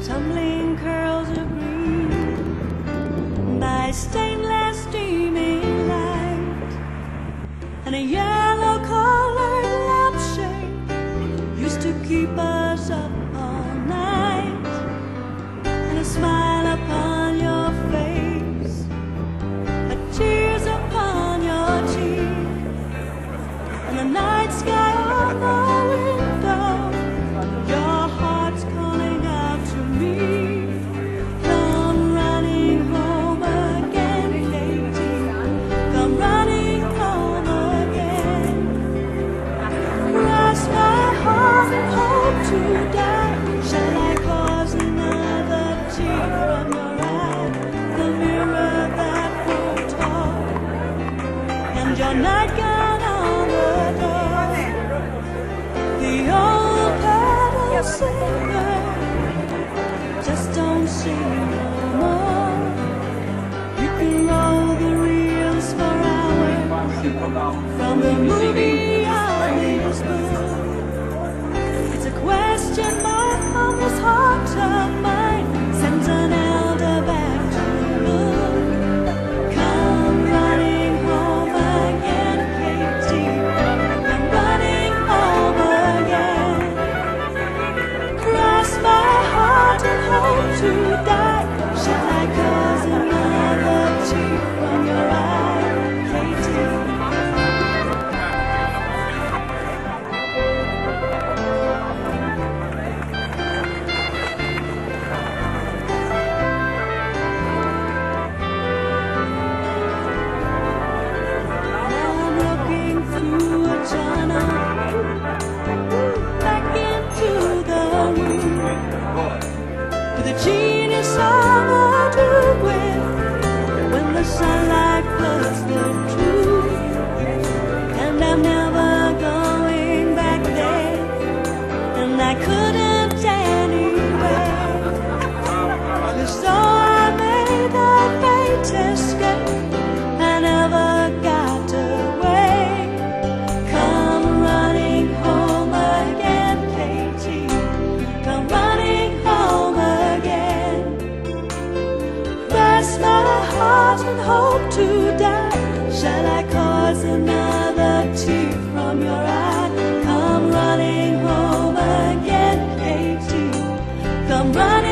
tumbling curls of green by stainless streaming light, and a yellow-colored lampshade used to keep us up all night, and a smile upon your face, a tears upon your cheek, and the night sky on the window. Your heart's calling out to me. Come running home again, Katie. Come running home again. Cross my heart and hope to die. Shall I cause another tear from your eye? The mirror that won't talk, and your nightgown on the door. The old pedal singer just don't sing no more. You can roll the reels for hours from the movie on this book. It's a question mark on this heart of mine, sends an elder back to look. Come running home again, Katie. Come running home again. Cross my heart and hope to die. Shall I cause another tear from your eye, Katie? Now I'm looking through a tunnel back into the room with the genius of a duet when the sunlight floods the truth. And I'm never going back there, and I couldn't anyway. So I made a great escape, I never got away. Come running home again, Katie. Come running home again. Cross my heart and hope to die. Shall I cause another tear from your eye? Come running home again, Katie. Come running